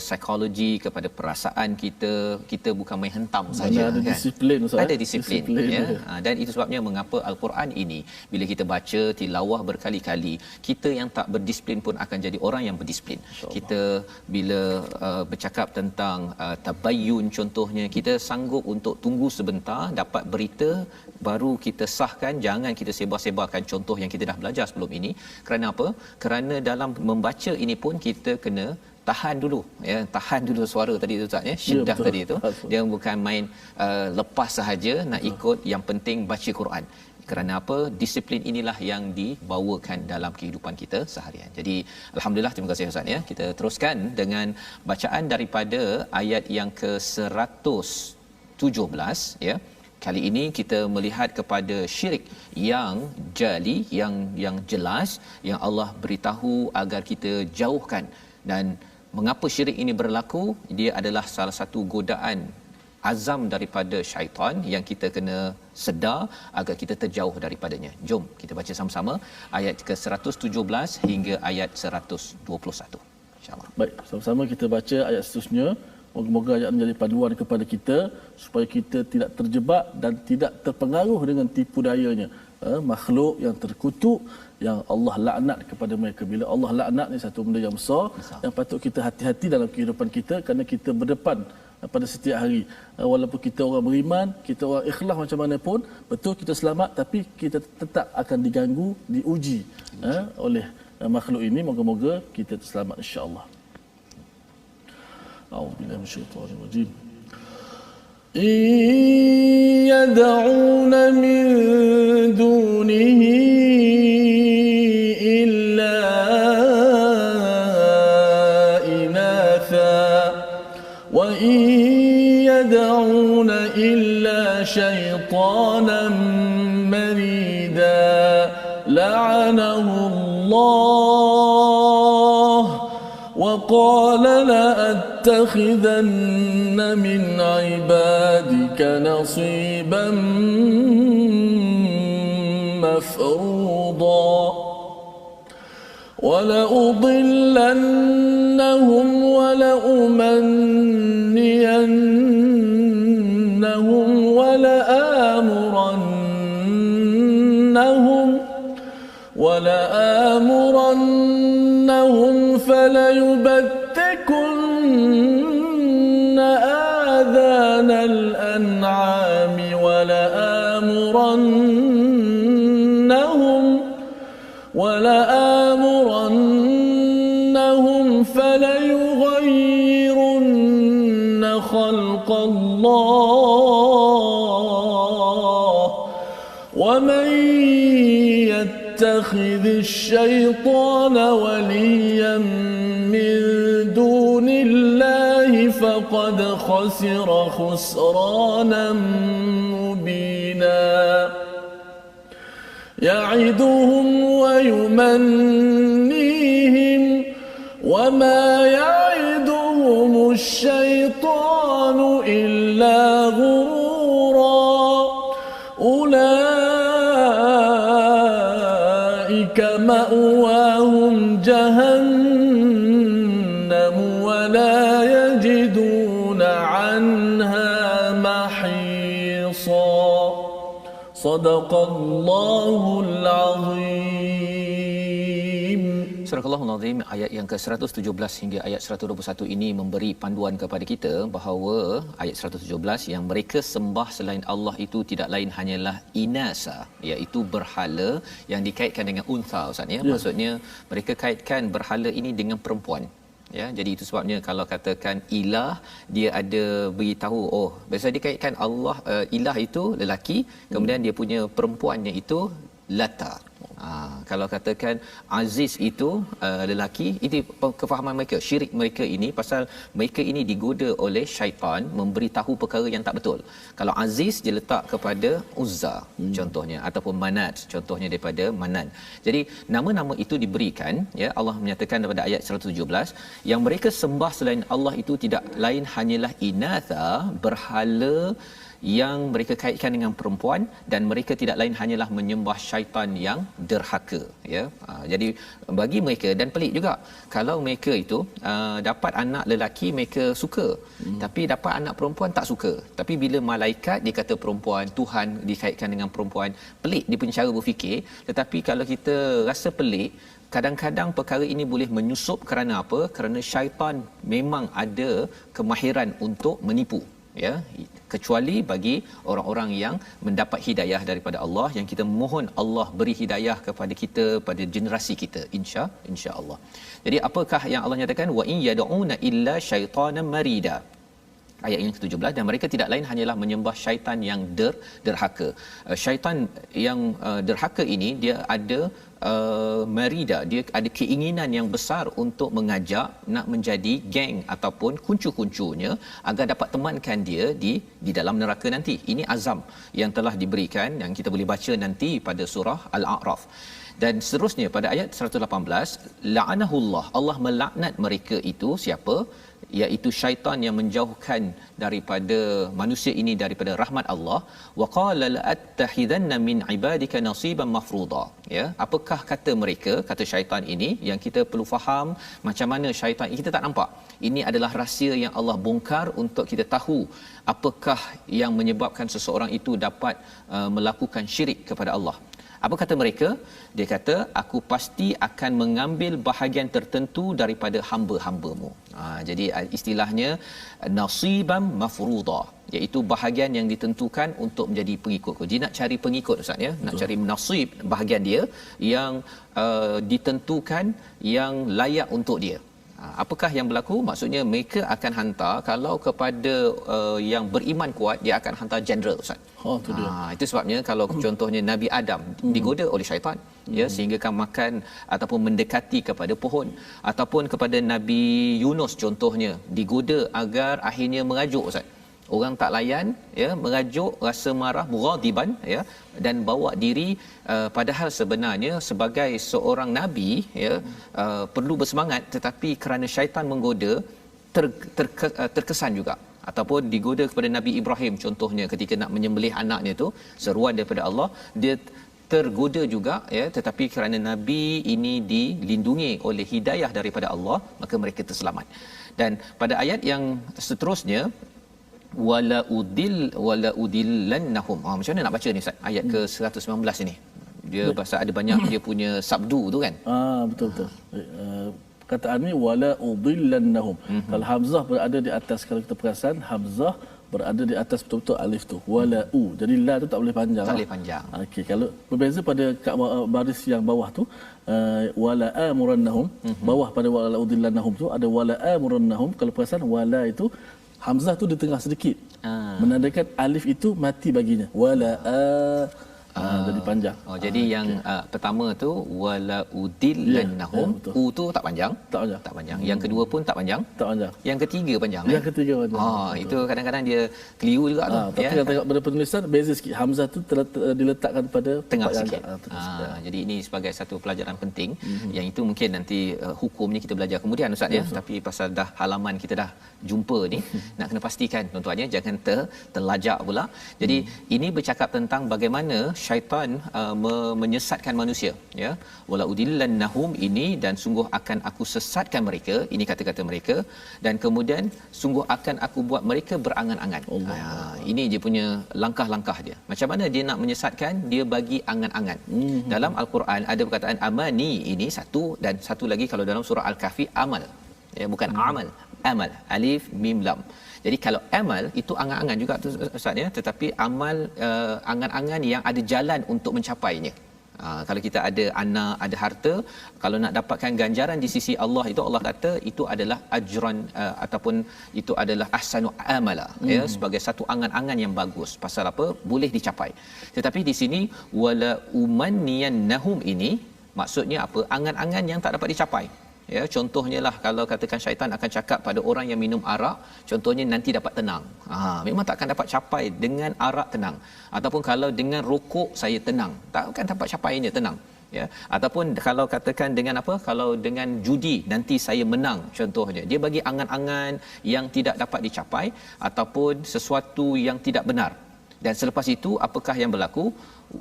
psikologi, kepada perasaan kita bukan main hentam saja ada kan. Disiplin Ustaz. Ada disiplin ya. Dan itu sebabnya mengapa al-Quran ini bila kita baca tilawah berkali-kali, kita yang tak berdisiplin pun akan jadi orang yang berdisiplin. Kita bila bercakap tentang tabayyun contohnya, kita sanggup untuk tunggu sebentar dapat berita baru kita sahkan, jangan kita sebar-sebarkan contoh yang kita dah belajar sebelum ini. Kerana apa? Kerana dalam membaca ini pun kita kena tahan dulu ya, tahan dulu suara tadi tu Ustaz ya, syiddah tadi tu. Dia bukan main lepas sahaja nak ikut, yang penting baca Quran. Kerana apa? Disiplin inilah yang dibawakan dalam kehidupan kita seharian. Jadi alhamdulillah, terima kasih Ustaz ya. Kita teruskan dengan bacaan daripada ayat yang ke-117 ya. Kali ini kita melihat kepada syirik yang jali, yang jelas, yang Allah beritahu agar kita jauhkan. Dan mengapa syirik ini berlaku? Dia adalah salah satu godaan azam daripada syaitan yang kita kena sedar agar kita terjauh daripadanya. Jom kita baca sama-sama ayat ke-117 hingga ayat 121. InsyaAllah. Baik, sama-sama kita baca ayat seterusnya. Moga-moga ayat menjadi panduan kepada kita supaya kita tidak terjebak dan tidak terpengaruh dengan tipu dayanya makhluk yang terkutuk yang Allah laknat kepada mereka. Bila Allah laknat ni satu benda yang besar yang patut kita hati-hati dalam kehidupan kita, kerana kita berdepan pada setiap hari. Walaupun kita orang beriman, kita orang ikhlas macam mana pun, betul kita selamat, tapi kita tetap akan diganggu, diuji oleh makhluk ini. Moga-moga kita selamat insya-Allah. A'udzubillahi minasyaitonir rajim. يدعون من دونه إلا إناثا وإن يدعون إلا شيطانا مريدا لعنه الله وقال لأتخذن من عبادك نصيبا مفروضا ولأضلنهم ولأمنينهم ولآمرنهم فليبتكن آذان الأنعام ولآمرنهم فليغيرن خلق الله ومن يتخذ الشيطان وليا من دون الله فقد خسر خسرانا مبينا يعدهم ويمنيهم وما يعدهم الشيطان إلا غرورا أولئك مأواهم جهنم ولا يجدون عنها محيصا صدق الله العظيم. Surah Al-Azim ayat yang ke-117 hingga ayat 121 ini memberi panduan kepada kita bahawa ayat 117 yang mereka sembah selain Allah itu tidak lain hanyalah inasa, iaitu berhala yang dikaitkan dengan untha Ustaz ya. Maksudnya mereka kaitkan berhala ini dengan perempuan. ya. Jadi itu sebabnya kalau katakan ilah, dia ada beritahu, oh biasa dia kaitkan Allah, ilah itu lelaki, kemudian dia punya perempuannya itu Lata. Kalau katakan Aziz itu lelaki, itu kefahaman mereka, syirik mereka ini pasal mereka ini digoda oleh syaitan memberitahu perkara yang tak betul. Kalau Aziz dia letak kepada Uzza contohnya, ataupun Manat contohnya daripada Manan. Jadi nama-nama itu diberikan, ya. Allah menyatakan daripada ayat 117 yang mereka sembah selain Allah itu tidak lain hanyalah inatha, berhala yang mereka kaitkan dengan perempuan, dan mereka tidak lain hanyalah menyembah syaitan yang derhaka, ya. Jadi bagi mereka, dan pelik juga kalau mereka itu dapat anak lelaki mereka suka, tapi dapat anak perempuan tak suka. Tapi bila malaikat dia kata perempuan, Tuhan dikaitkan dengan perempuan, pelik dia punya cara berfikir. Tetapi kalau kita rasa pelik, kadang-kadang perkara ini boleh menyusup kerana apa? Kerana syaitan memang ada kemahiran untuk menipu, ya, kecuali bagi orang-orang yang mendapat hidayah daripada Allah, yang kita mohon Allah beri hidayah kepada kita pada generasi kita, insya-Allah. Jadi apakah yang Allah nyatakan, wa in yad'una illa syaitanan marida, ayat yang ke-17, dan mereka tidak lain hanyalah menyembah syaitan yang derhaka. Syaitan yang derhaka ini dia ada marida, dia ada keinginan yang besar untuk mengajak nak menjadi geng ataupun kuncu-kuncunya agar dapat temankan dia di dalam neraka nanti. Ini azam yang telah diberikan, yang kita boleh baca nanti pada surah Al-A'raf. Dan seterusnya pada ayat 118, la'anahullah, Allah melaknat mereka itu siapa? Iaitu syaitan yang menjauhkan daripada manusia ini daripada rahmat Allah. Wa qala la'attakhidanna min ibadika nasiban mafruḍa, ya. Apakah kata mereka, kata syaitan ini, yang kita perlu faham macam mana syaitan ini, kita tak nampak. Ini adalah rahsia yang Allah bongkar untuk kita tahu apakah yang menyebabkan seseorang itu dapat melakukan syirik kepada Allah. Apa kata mereka? Dia kata, aku pasti akan mengambil bahagian tertentu daripada hamba-hambamu. Jadi istilahnya nasibam mafruḍa, iaitu bahagian yang ditentukan untuk menjadi pengikut. Jadi nak cari pengikut, Ustaz, ya, nak cari nasib, bahagian dia yang ditentukan, yang layak untuk dia. Apakah yang berlaku? Maksudnya mereka akan hantar, kalau kepada yang beriman kuat, dia akan hantar general, Ustaz. Itu dia. Itu sebabnya kalau contohnya Nabi Adam digoda oleh syaitan, ya, sehingga kan makan ataupun mendekati kepada pohon, ataupun kepada Nabi Yunus contohnya digoda agar akhirnya mengajuk, Ustaz. Orang tak layan, ya, mengajuk, rasa marah, mughadiban, ya, dan bawa diri, padahal sebenarnya sebagai seorang nabi, ya, perlu bersemangat, tetapi kerana syaitan menggoda, terkesan juga. Ataupun digoda kepada Nabi Ibrahim contohnya, ketika nak menyembelih anaknya tu, seruan daripada Allah, dia tergoda juga, ya, tetapi kerana nabi ini dilindungi oleh hidayah daripada Allah, maka mereka terselamat. Dan pada ayat yang seterusnya, wala udillannahum. Macam mana nak baca ni, Ustaz? Ayat ke 119 ini. Dia pasal ada banyak dia punya sabdu tu kan? Betul. Perkataan ni wala udillannahum. Kalau hamzah berada di atas, kalau kita perasan hamzah berada di atas betul-betul alif tu, wala u. Jadi la tu tak boleh panjang. Tak boleh panjang. Okey, kalau berbeza pada baris yang bawah tu, wala amurannahum, bawah pada wala udillannahum tu ada wala amurannahum. Kalau perasan wala itu hamzah tu di tengah sedikit, menandakan alif itu mati baginya. Wala jadi panjang. Jadi yang pertama tu wala udillannahum, u tu tak panjang. Tak panjang. Yang kedua pun tak panjang. Yang ketiga panjang. Yang ketiga panjang. Itu kadang-kadang dia keliru juga tu. Tapi kalau tengok pada penulisan beza sikit. Hamzah tu diletakkan pada tengah sikit. Jadi ini sebagai satu pelajaran penting. Yang itu mungkin nanti hukumnya kita belajar kemudian, Ustaz, ya. Tapi pasal dah halaman kita dah jumpa ni, nak kena pastikan tuan-tuannya jangan terlajak pula. Jadi ini bercakap tentang bagaimana syaitan menyesatkan manusia, ya. Wala udillannahum ini, dan sungguh akan aku sesatkan mereka, ini kata-kata mereka, dan kemudian sungguh akan aku buat mereka berangan-angan. Ini dia punya langkah-langkah dia. Macam mana dia nak menyesatkan? Dia bagi angan-angan. Dalam Al-Quran ada perkataan amani, ini satu, dan satu lagi kalau dalam surah Al-Kahfi amal, ya, bukan amal, alif mim lam. Jadi kalau amal itu angan-angan juga tu, Ustaz, ya, tetapi amal angan-angan yang ada jalan untuk mencapainya. Kalau kita ada anak, ada harta, kalau nak dapatkan ganjaran di sisi Allah itu, Allah kata itu adalah ajran ataupun itu adalah ahsanu amala, ya, sebagai satu angan-angan yang bagus. Pasal apa? Boleh dicapai. Tetapi di sini wala umanniyannahum ini maksudnya apa? Angan-angan yang tak dapat dicapai. Ya, contohnya lah kalau katakan syaitan akan cakap pada orang yang minum arak, contohnya nanti dapat tenang. Memang tak akan dapat capai dengan arak tenang. Ataupun kalau dengan rokok saya tenang, tak akan dapat capainya tenang. Ya, ataupun kalau katakan dengan apa? Kalau dengan judi nanti saya menang, contohnya. Dia bagi angan-angan yang tidak dapat dicapai ataupun sesuatu yang tidak benar. Dan selepas itu apakah yang berlaku?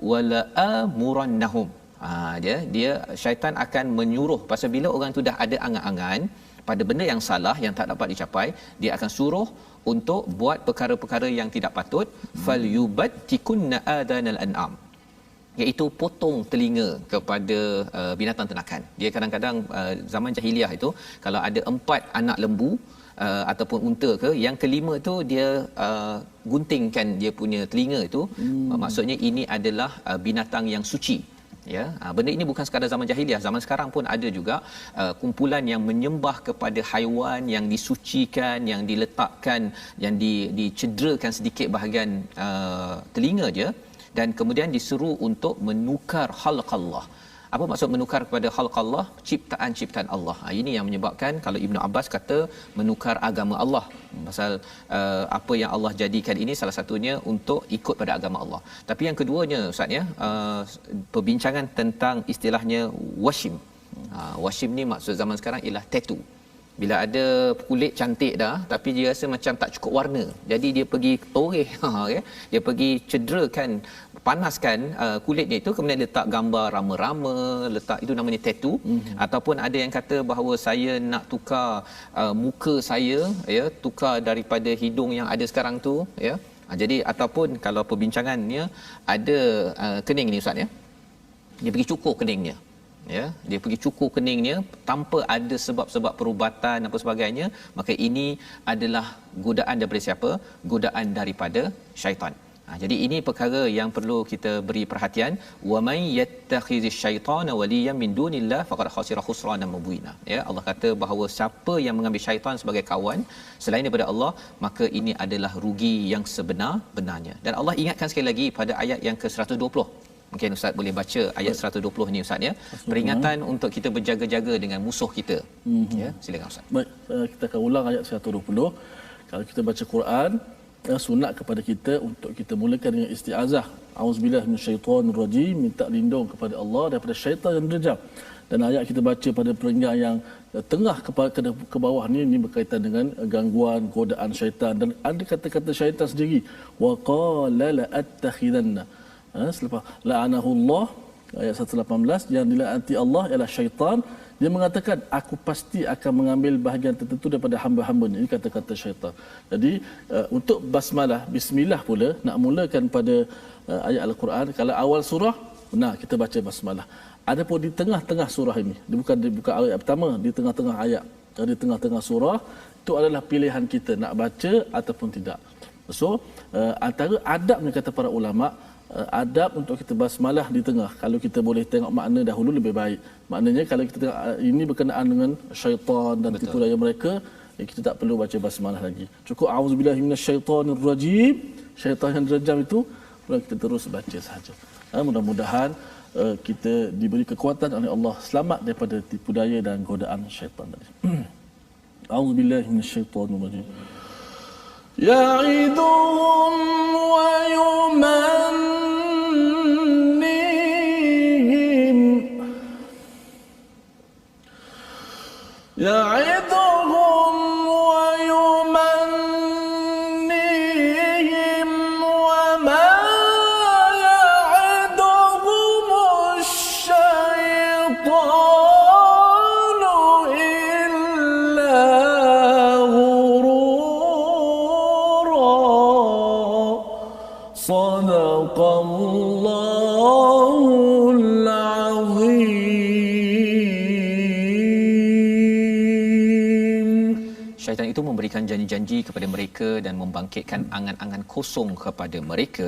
Wala amurannahum. Dia syaitan akan menyuruh, pasal bila orang tu dah ada angan-angan pada benda yang salah yang tak dapat dicapai, dia akan suruh untuk buat perkara-perkara yang tidak patut. Falyubattikunna adanal an'am, iaitu potong telinga kepada binatang ternakan. Dia kadang-kadang zaman jahiliah itu kalau ada 4 anak lembu ataupun unta ke, yang kelima tu dia guntingkan dia punya telinga itu. Maksudnya ini adalah binatang yang suci. Ya, benda ini bukan sekadar zaman jahiliah, zaman sekarang pun ada juga kumpulan yang menyembah kepada haiwan yang disucikan, yang diletakkan, yang dicederakan sedikit bahagian telinga je, dan kemudian disuruh untuk menukar khalqallah. Apa maksud menukar kepada khalqallah? Ciptaan-ciptaan Allah. Ini yang menyebabkan kalau Ibnu Abbas kata menukar agama Allah. Pasal apa yang Allah jadikan ini salah satunya untuk ikut pada agama Allah. Tapi yang keduanya Ustaz, ya, perbincangan tentang istilahnya washim. Washim ni maksud zaman sekarang ialah tattoo. Bila ada kulit cantik dah tapi dia rasa macam tak cukup warna, jadi dia pergi toreh, ya, dia pergi cederakan, panaskan kulitnya itu, kemudian letak gambar rama-rama, letak, itu namanya tattoo. Ataupun ada yang kata bahawa saya nak tukar muka saya, ya, tukar daripada hidung yang ada sekarang tu, ya. Jadi ataupun kalau perbincangannya ada kening ni Ustaz, ya, dia pergi cukur keningnya. Ya, dia pergi cukur keningnya tanpa ada sebab-sebab perubatan apa sebagainya, maka ini adalah godaan daripada siapa? Godaan daripada syaitan. Jadi ini perkara yang perlu kita beri perhatian. Wa may yattakhizish syaitana waliyan min dunillah faqad khasira khusranan mubina. Ya, Allah kata bahawa siapa yang mengambil syaitan sebagai kawan selain daripada Allah, maka ini adalah rugi yang sebenar-benarnya. Dan Allah ingatkan sekali lagi pada ayat yang ke-120. Mungkin Ustaz boleh baca ayat 120 ni Ustaz, ya. Peringatan untuk kita berjaga-jaga dengan musuh kita. Ya, silakan Ustaz. Baik, kita akan ulang ayat 120. Kalau kita baca Quran, sunat kepada kita untuk kita mulakan dengan isti'azah. Auzubillahi minasyaitonirrajim, minta lindung kepada Allah daripada syaitan yang derajam. Dan ayat kita baca pada peringkat yang tengah ke bawah ni berkaitan dengan gangguan, godaan syaitan, dan ada kata-kata syaitan sendiri. Wa qala la attakhidanna. Selepas la'anahullah ayat 118, yang dilaknati Allah ialah syaitan. Dia mengatakan aku pasti akan mengambil bahagian tertentu daripada hamba-hambanya. Ini kata-kata syaitan. Jadi untuk basmalah, bismillah pula nak mulakan pada ayat Al-Quran, kalau awal surah benar kita baca basmalah. Adapun di tengah-tengah surah ini, dia bukan ayat pertama, di tengah-tengah ayat, di tengah-tengah surah, itu adalah pilihan kita nak baca ataupun tidak. So antara adabnya kata para ulama, adab untuk kita basmalah di tengah. Kalau kita boleh tengok makna dahulu lebih baik. Maknanya kalau kita tengok ini berkenaan dengan syaitan dan tipu daya mereka, kita tak perlu baca basmalah lagi. Cukup auzubillahi minasyaitonirrajim, syaitan yang derajam itu, boleh kita terus baca sahaja. Mudah-mudahan kita diberi kekuatan oleh Allah, selamat daripada tipu daya dan godaan syaitan tadi. Auzubillahi minasyaitonirrajim. Ya'iduhum wa yumannihim, ya'iduhum wa yumannihim wa ma ya'iduhumus syaitanu illa Sadaqallahul Azim. Syaitan itu memberikan janji-janji kepada mereka dan membangkitkan angan-angan kosong kepada mereka.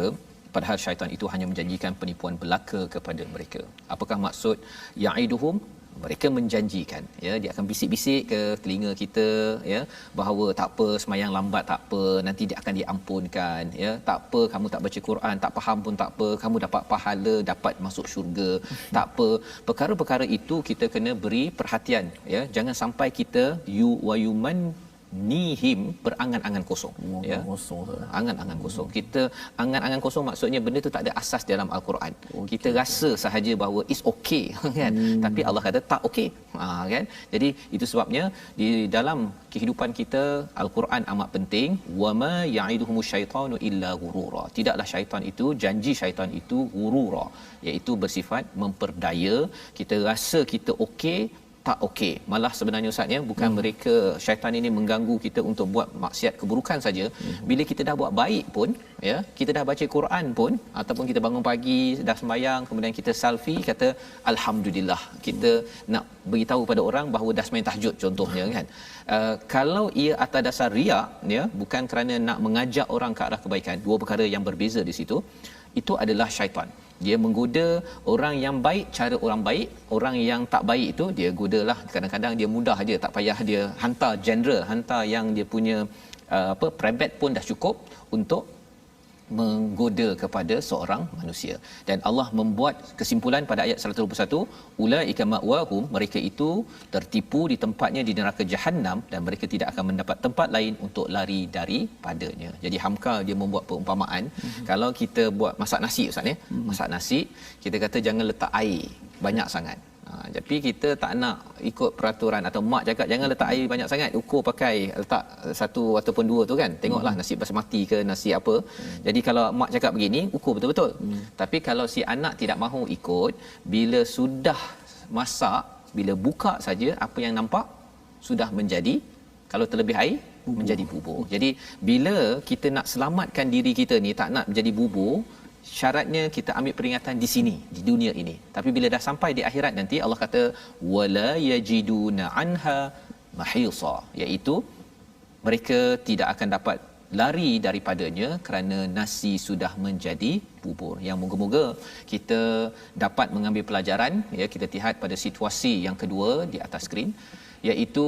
padahal syaitan itu hanya menjanjikan penipuan belaka kepada mereka. Apakah maksud ya'iduhum? Mereka menjanjikan, ya, dia akan bisik-bisik ke telinga kita, ya, bahawa tak apa, semayang lambat tak apa, nanti dia akan diampunkan, ya, tak apa kamu tak baca Quran, tak faham pun tak apa, kamu dapat pahala, dapat masuk syurga, tak apa. Perkara-perkara itu kita kena beri perhatian, ya, jangan sampai kita yuman nihim berangan-angan kosong, ya, angan-angan kosong. Kita angan-angan kosong maksudnya benda tu tak ada asas dalam al-Quran. Kita rasa sahaja bahawa is okay kan, tapi Allah kata tak okay, kan. Jadi itu sebabnya di dalam kehidupan kita al-Quran amat penting. Wama ya'iduhumus syaitanu illa ghurura. Tidaklah syaitan itu, janji syaitan itu ghurura, iaitu bersifat memperdaya. Kita rasa kita okey, tak okey. Malah sebenarnya ustaz, ya, bukan mereka, syaitan ini mengganggu kita untuk buat maksiat keburukan saja. Bila kita dah buat baik pun, ya, kita dah baca Quran pun, ataupun kita bangun pagi dah sembahyang, kemudian kita selfie kata alhamdulillah, kita nak beritahu pada orang bahawa dah sembahyang tahajud contohnya, kan. Kalau ia atas dasar riak, ya, bukan kerana nak mengajak orang ke arah kebaikan, dua perkara yang berbeza di situ. Itu adalah syaitan. Dia menggoda orang yang baik, cara orang baik. Orang yang tak baik itu dia godalah, kadang-kadang dia mudah aja, tak payah dia hantar general, hantar yang dia punya private pun dah cukup untuk menggoda kepada seorang manusia. Dan Allah membuat kesimpulan pada ayat 121, ulaika ma'wahum, mereka itu tertipu di tempatnya di neraka jahanam dan mereka tidak akan mendapat tempat lain untuk lari daripadanya. Jadi Hamka dia membuat perumpamaan, kalau kita buat masak nasi ustaz, ya, masak nasi, kita kata jangan letak air banyak sangat. Tapi kita tak nak ikut peraturan, atau mak cakap jangan letak air banyak sangat, ukur pakai letak satu ataupun dua tu, kan. Tengoklah nasi basmati ke nasi apa. Jadi kalau mak cakap begini, ukur betul-betul. Tapi kalau si anak tidak mahu ikut, bila sudah masak, bila buka saja apa yang nampak sudah menjadi, kalau terlebih air menjadi bubur. Jadi bila kita nak selamatkan diri kita ni, tak nak menjadi bubur, syaratnya kita ambil peringatan di sini, di dunia ini. Tapi bila dah sampai di akhirat nanti, Allah kata wala yajiduna anha mahisa, iaitu mereka tidak akan dapat lari daripadanya kerana nasi sudah menjadi bubur. Yang moga-moga kita dapat mengambil pelajaran, ya. Kita lihat pada situasi yang kedua di atas skrin, iaitu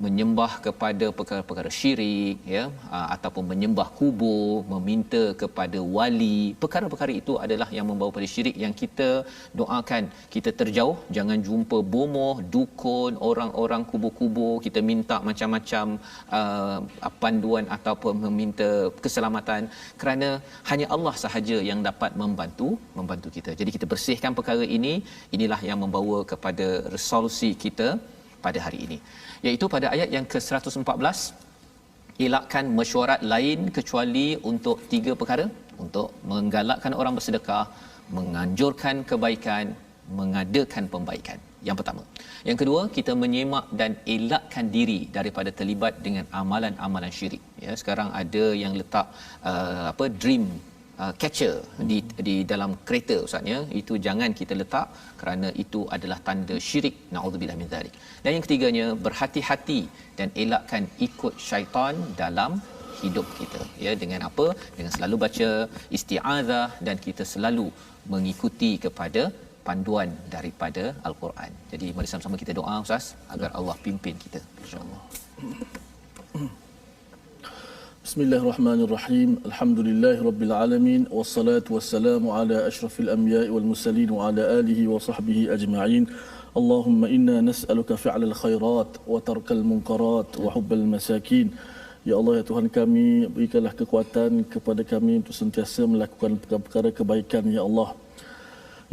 menyembah kepada perkara-perkara syirik, ya, ataupun menyembah kubur, meminta kepada wali. Perkara-perkara itu adalah yang membawa pada syirik, yang kita doakan kita terjauh, jangan jumpa bomoh, dukun, orang-orang kubur-kubur, kita minta macam-macam panduan ataupun meminta keselamatan, kerana hanya Allah sahaja yang dapat membantu kita. Jadi kita bersihkan perkara ini, inilah yang membawa kepada resolusi kita pada hari ini, iaitu pada ayat yang ke-114, elakkan mesyuarat lain kecuali untuk tiga perkara: untuk menggalakkan orang bersedekah, menganjurkan kebaikan, mengadakan pembaikan. Yang pertama. Yang kedua, kita menyemak dan elakkan diri daripada terlibat dengan amalan-amalan syirik. Ya, sekarang ada yang letak dream catcher di dalam kereta ustaznya, itu jangan kita letak kerana itu adalah tanda syirik, naudzubillah min zalik. Dan yang ketiganya, berhati-hati dan elakkan ikut syaitan dalam hidup kita, ya, dengan apa? Dengan selalu baca isti'azah dan kita selalu mengikuti kepada panduan daripada al-Quran. Jadi mari sama-sama kita doa ustaz agar Allah pimpin kita, insya-Allah. Bismillahirrahmanirrahim. Alhamdulillahirabbil alamin, wassalatu wassalamu ala asyrafil anbiya'i wal mursalin wa ala alihi wa sahbihi ajma'in. Allahumma inna nas'aluka fi'lal khairat wa tarkal munkarat wa hubbal masakin. Ya Allah, ya Tuhan kami, berikanlah kekuatan kepada kami untuk sentiasa melakukan perkara-perkara kebaikan, ya Allah,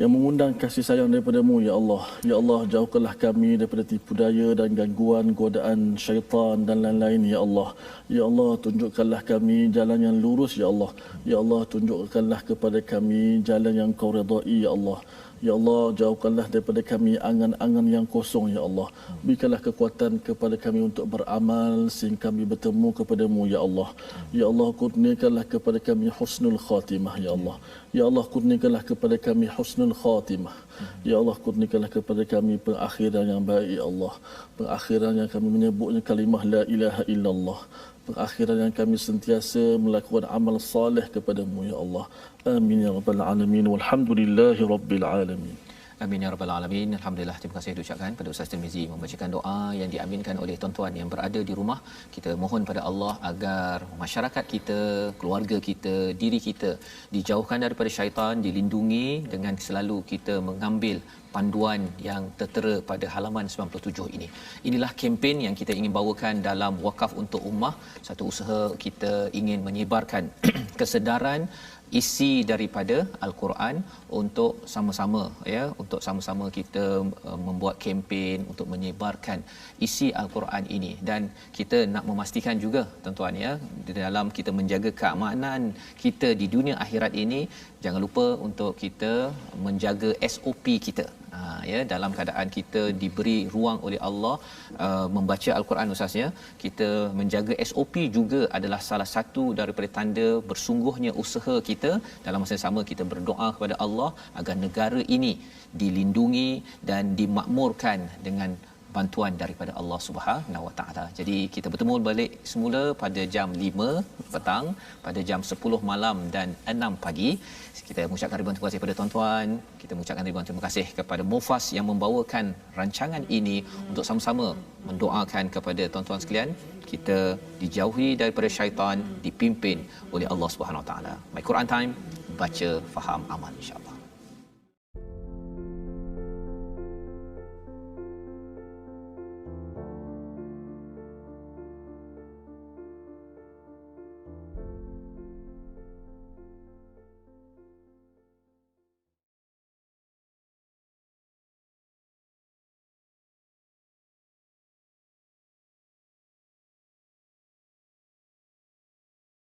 yang mengundang kasih sayang daripada-Mu, ya Allah. Ya Allah, jauhkanlah kami daripada tipu daya dan gangguan, godaan syaitan dan lain-lain, ya Allah. Ya Allah, tunjukkanlah kami jalan yang lurus, ya Allah. Ya Allah, tunjukkanlah kepada kami jalan yang Kau redai, ya Allah. Ya Allah, jauhkanlah daripada kami angan-angan yang kosong, ya Allah. Berikanlah kekuatan kepada kami untuk beramal sehingga kami bertemu kepada-Mu, ya Allah. Ya Allah, kurniakanlah kepada kami husnul khatimah, ya Allah. Ya Allah, kurniakanlah kepada kami husnul khatimah. Ya Allah, kurniakanlah kepada kami pengakhiran yang baik, ya Allah. Pengakhiran yang kami menyebutnya kalimah la ilaha illallah. Perakhiran yang kami sentiasa melakukan amal soleh kepadamu ya Allah. Amin ya rabbal alamin. Walhamdulillahi rabbil alamin. Amin ya rabbal alamin. Alhamdulillah, terima kasih diucapkan pada Ustaz Tirmizi membacakan doa yang diaminkan oleh tuan-tuan yang berada di rumah. Kita mohon pada Allah agar masyarakat kita, keluarga kita, diri kita dijauhkan daripada syaitan, dilindungi dengan selalu kita mengambil panduan yang tertera pada halaman 97 ini. Inilah kempen yang kita ingin bawakan dalam Wakaf untuk Ummah, satu usaha kita ingin menyebarkan kesedaran isi daripada Al-Quran untuk sama-sama untuk sama-sama kita membuat kempen untuk menyebarkan isi Al-Quran ini. Dan kita nak memastikan juga tuan-tuan di dalam kita menjaga keamanan kita di dunia akhirat ini, jangan lupa untuk kita menjaga SOP kita. Dalam keadaan kita diberi ruang oleh Allah membaca Al-Quran ustaznya, kita menjaga SOP juga adalah salah satu daripada tanda bersungguhnya usaha kita. Dalam masa yang sama kita berdoa kepada Allah agar negara ini dilindungi dan dimakmurkan dengan bantuan daripada Allah Subhanahu Wa Taala. Jadi kita bertemu balik semula pada jam 5 petang, pada jam 10 malam dan 6 pagi. Kita mengucapkan ribuan terima kasih kepada tuan-tuan. Kita mengucapkan ribuan terima kasih kepada Mufas yang membawakan rancangan ini untuk sama-sama mendoakan kepada tuan-tuan sekalian kita dijauhi daripada syaitan, dipimpin oleh Allah Subhanahu Wa Taala. My Quran Time, baca, faham, amal, insya-Allah.